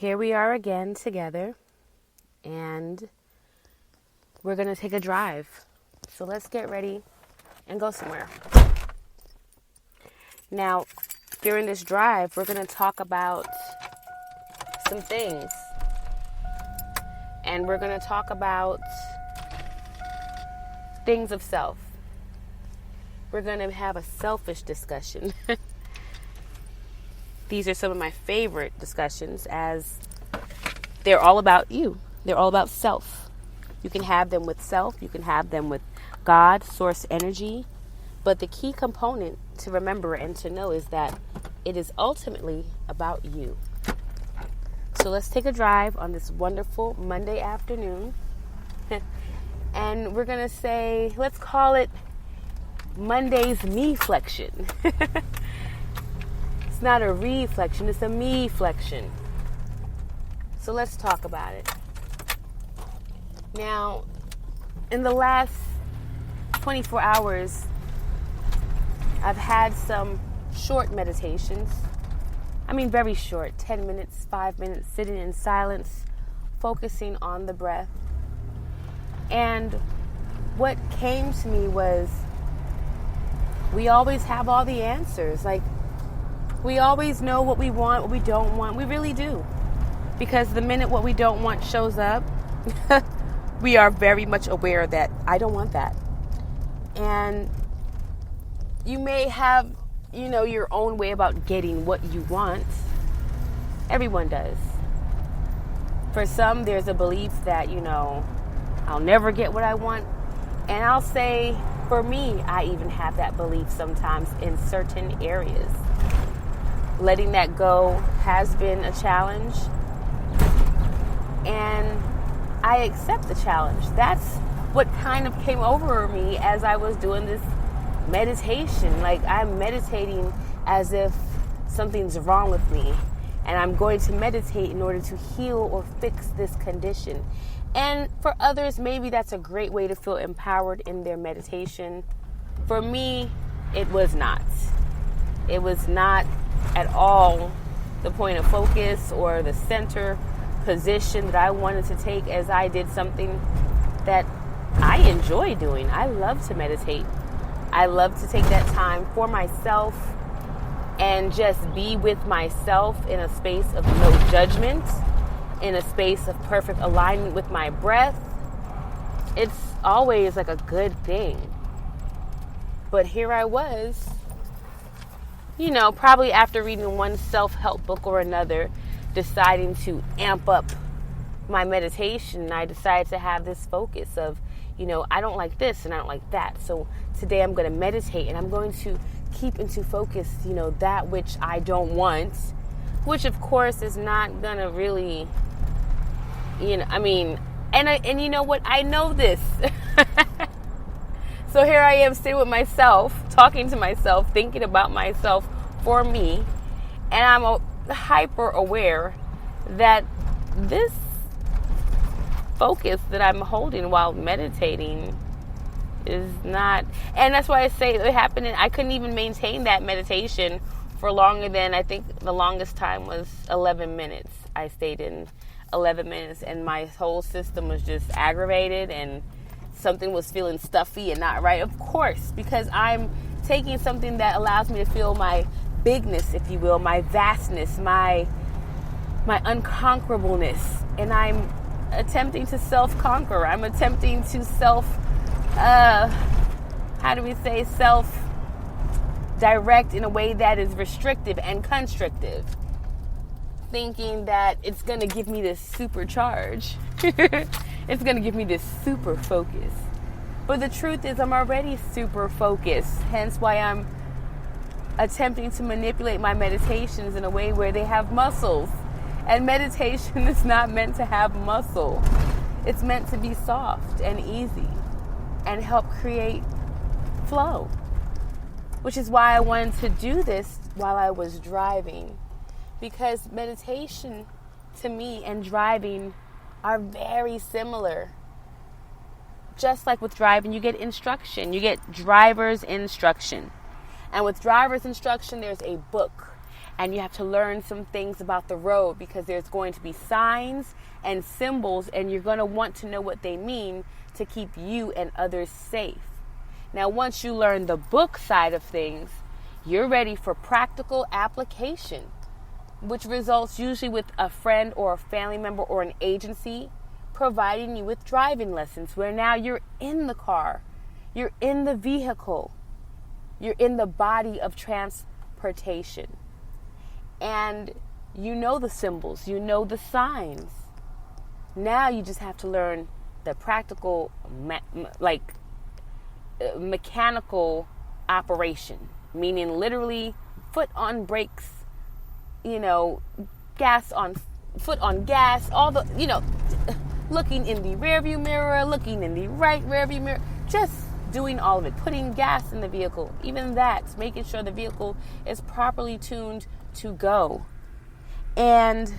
here we are again together, and we're going to take a drive. So let's get ready and go somewhere. Now, during this drive, we're going to talk about some things. And we're going to talk about things of self. We're going to have a selfish discussion. These are some of my favorite discussions, as they're all about you. They're all about self. You can have them with self. You can have them with God, source energy. But the key component to remember and to know is that it is ultimately about you. So let's take a drive on this wonderful Monday afternoon. And we're going to say, let's call it Monday's MEflexction. It's not a reflection, it's a MEflexction. So let's talk about it. Now, in the last 24 hours, I've had some short meditations. I mean, very short, 10 minutes, 5 minutes, sitting in silence, focusing on the breath. And what came to me was, we always have all the answers. Like, we always know what we want, what we don't want. We really do. Because the minute what we don't want shows up, we are very much aware that I don't want that. And you may have, your own way about getting what you want. Everyone does. For some, there's a belief that, I'll never get what I want. And I'll say, for me, I even have that belief sometimes in certain areas. Letting that go has been a challenge. And I accept the challenge. That's what kind of came over me as I was doing this meditation. Like, I'm meditating as if something's wrong with me. And I'm going to meditate in order to heal or fix this condition. And for others, maybe that's a great way to feel empowered in their meditation. For me, it was not. It was not at all the point of focus or the center position that I wanted to take, as I did something that I enjoy doing. I love to meditate. I love to take that time for myself and just be with myself in a space of no judgment, in a space of perfect alignment with my breath. It's always like a good thing. But here I was, probably after reading one self-help book or another, deciding to amp up my meditation. I decided to have this focus of, I don't like this and I don't like that. So today I'm going to meditate and I'm going to keep into focus, that which I don't want, which of course is not going to really, and you know what? I know this. So here I am sitting with myself, talking to myself, thinking about myself for me. And I'm hyper aware that this focus that I'm holding while meditating is not, and that's why I say it happened. I couldn't even maintain that meditation for longer than, I think the longest time was 11 minutes. I stayed in 11 minutes and my whole system was just aggravated and something was feeling stuffy and not right. Of course, because I'm taking something that allows me to feel my bigness, if you will, my vastness, my unconquerableness, and I'm attempting to self-conquer. I'm attempting to self-direct in a way that is restrictive and constrictive, thinking that it's going to give me this supercharge. It's going to give me this super focus. But the truth is, I'm already super focused, hence why I'm attempting to manipulate my meditations in a way where they have muscles. And meditation is not meant to have muscle. It's meant to be soft and easy and help create flow. Which is why I wanted to do this while I was driving. Because meditation, to me, and driving are very similar. Just like with driving, you get instruction. You get driver's instruction. And with driver's instruction, there's a book. And you have to learn some things about the road, because there's going to be signs and symbols, and you're going to want to know what they mean to keep you and others safe. Now, once you learn the book side of things, you're ready for practical application, which results usually with a friend or a family member or an agency providing you with driving lessons, where now you're in the car, you're in the vehicle, you're in the body of transportation. And you know the symbols, you know the signs. Now you just have to learn the practical, mechanical operation, meaning literally foot on brakes, gas on foot on gas, all the, looking in the rearview mirror, looking in the right rearview mirror, just doing all of it, putting gas in the vehicle, even that, making sure the vehicle is properly tuned to go. And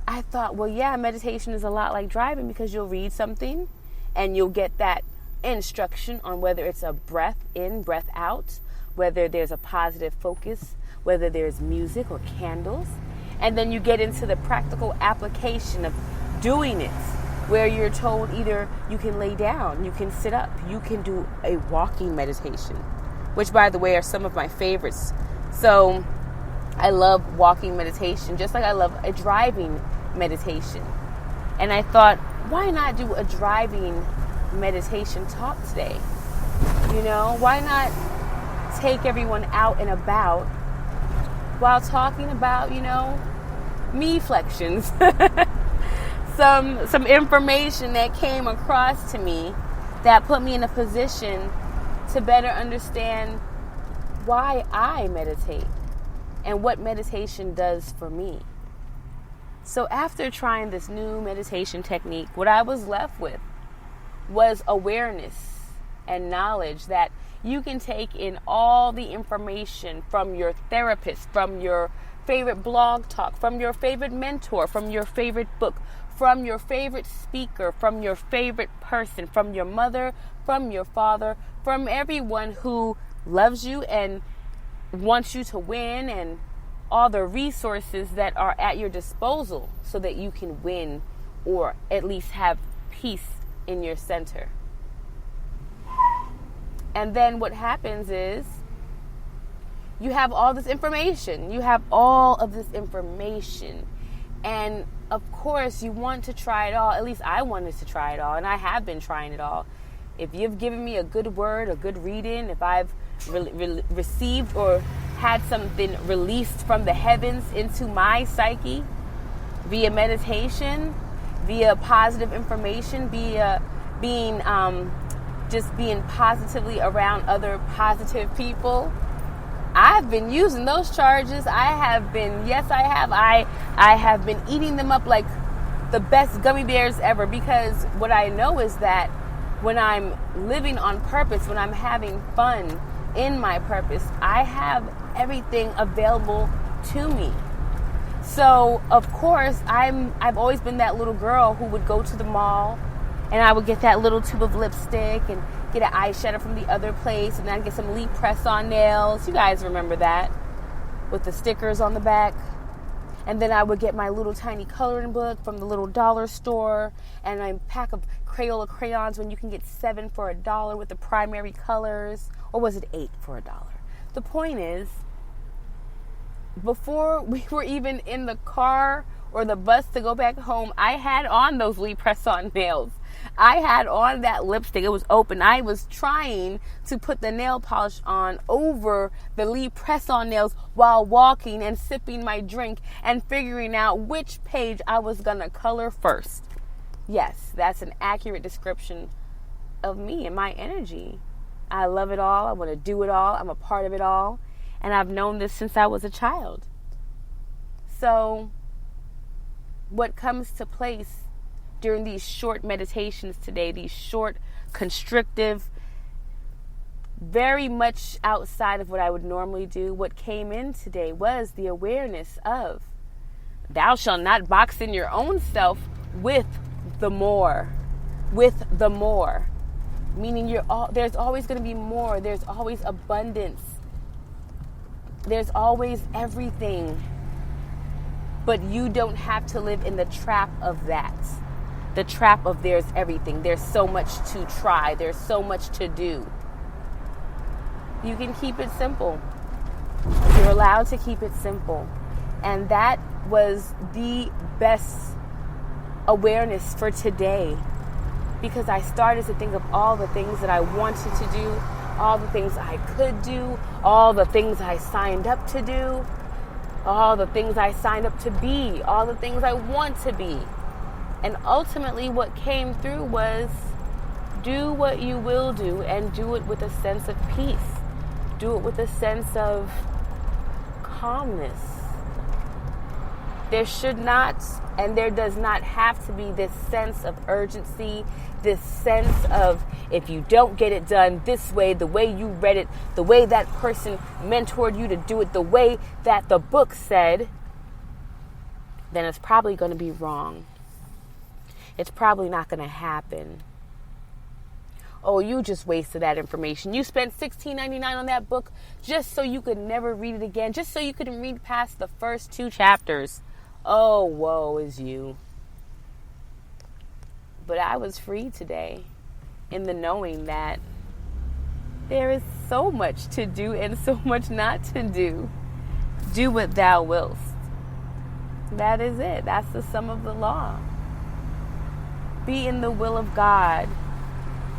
I thought, well, yeah, meditation is a lot like driving, because you'll read something and you'll get that instruction on whether it's a breath in, breath out, whether there's a positive focus, whether there's music or candles. And then you get into the practical application of doing it, where you're told either you can lay down, you can sit up, you can do a walking meditation, which, by the way, are some of my favorites. So I love walking meditation, just like I love a driving meditation. And I thought, why not do a driving meditation talk today? Why not take everyone out and about while talking about, MEflextions. some information that came across to me that put me in a position to better understand why I meditate and what meditation does for me. So after trying this new meditation technique, what I was left with was awareness and knowledge that you can take in all the information from your therapist, from your favorite blog talk, from your favorite mentor, from your favorite book, from your favorite speaker, from your favorite person, from your mother, from your father, from everyone who loves you and wants you to win, and all the resources that are at your disposal so that you can win, or at least have peace in your center. And then what happens is you have all this information. You have all of this information. And of course, you want to try it all. At least I wanted to try it all. And I have been trying it all. If you've given me a good word, a good reading, if I've received or had something released from the heavens into my psyche via meditation, via positive information, via being positively around other positive people, I've been using those charges. I have been eating them up like the best gummy bears ever, because what I know is that when I'm living on purpose, when I'm having fun in my purpose, I have everything available to me. So, of course, I've always been that little girl who would go to the mall, and I would get that little tube of lipstick and get an eyeshadow from the other place, and then I'd get some Lee press-on nails. You guys remember that, with the stickers on the back. And then I would get my little tiny coloring book from the little dollar store, and a pack of Crayola crayons when you can get 7 for $1 with the primary colors. Or was it 8 for $1? The point is, before we were even in the car or the bus to go back home, I had on those Lee press-on nails. I had on that lipstick. It was open. I was trying to put the nail polish on over the Lee press-on nails while walking and sipping my drink and figuring out which page I was going to color first. Yes, that's an accurate description of me and my energy. I love it all. I want to do it all. I'm a part of it all. And I've known this since I was a child. So what comes to place during these short meditations today, these short, constrictive, very much outside of what I would normally do, what came in today was the awareness of thou shalt not box in your own self with the more. With the more. Meaning there's always going to be more. There's always abundance. There's always everything. But you don't have to live in the trap of that. The trap of there's everything. There's so much to try. There's so much to do. You can keep it simple. You're allowed to keep it simple. And that was the best awareness for today. Because I started to think of all the things that I wanted to do, all the things I could do, all the things I signed up to do, all the things I signed up to be, all the things I want to be. And ultimately what came through was do what you will do and do it with a sense of peace. Do it with a sense of calmness. There should not and there does not have to be this sense of urgency, this sense of if you don't get it done this way, the way you read it, the way that person mentored you to do it, the way that the book said, then it's probably going to be wrong. It's probably not going to happen. Oh, you just wasted that information. You spent $16.99 on that book just so you could never read it again, just so you couldn't read past the first 2 chapters. Oh, woe is you. But I was free today in the knowing that there is so much to do and so much not to do. Do what thou wilt. That is it. That's the sum of the law. Be in the will of God.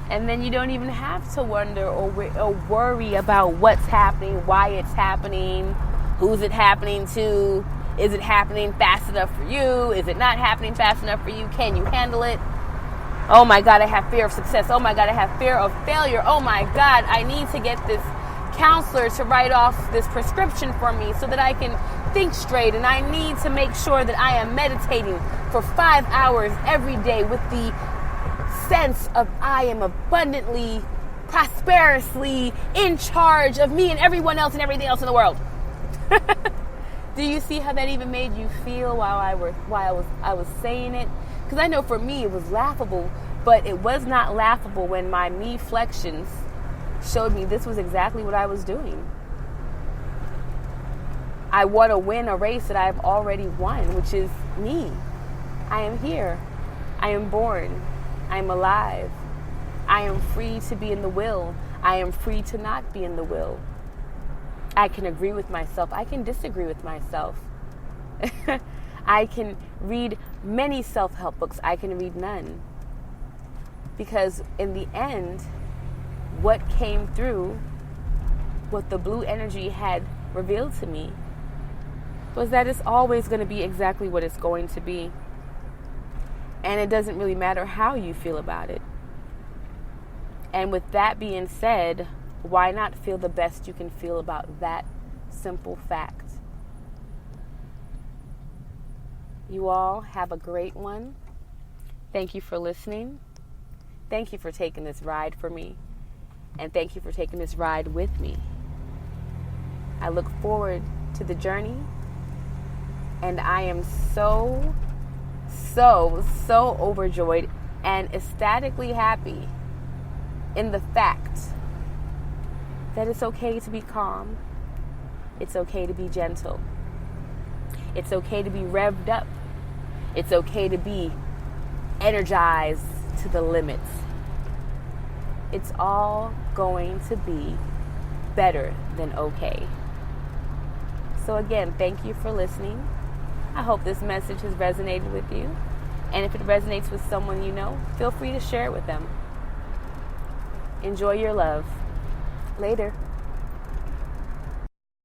And then you don't even have to wonder or worry about what's happening, why it's happening, who's it happening to. Is it happening fast enough for you? Is it not happening fast enough for you? Can you handle it? Oh my God, I have fear of success. Oh my God, I have fear of failure. Oh my God, I need to get this counselor to write off this prescription for me so that I can think straight. And I need to make sure that I am meditating for 5 hours every day with the sense of I am abundantly, prosperously in charge of me and everyone else and everything else in the world. Do you see how that even made you feel while I was saying it? Because I know for me it was laughable, but it was not laughable when my MEflexctions showed me this was exactly what I was doing. I want to win a race that I've already won, which is me. I am here. I am born. I am alive. I am free to be in the will. I am free to not be in the will. I can agree with myself. I can disagree with myself. I can read many self-help books. I can read none. Because in the end, what came through, what the blue energy had revealed to me, was that it's always going to be exactly what it's going to be. And it doesn't really matter how you feel about it. And with that being said, why not feel the best you can feel about that simple fact? You all have a great one. Thank you for listening. Thank you for taking this ride for me. And thank you for taking this ride with me. I look forward to the journey. And I am so overjoyed and ecstatically happy in the fact that it's okay to be calm. It's okay to be gentle. It's okay to be revved up. It's okay to be energized to the limits. It's all going to be better than okay. So again, thank you for listening. I hope this message has resonated with you. And if it resonates with someone you know, feel free to share it with them. Enjoy your love. Later.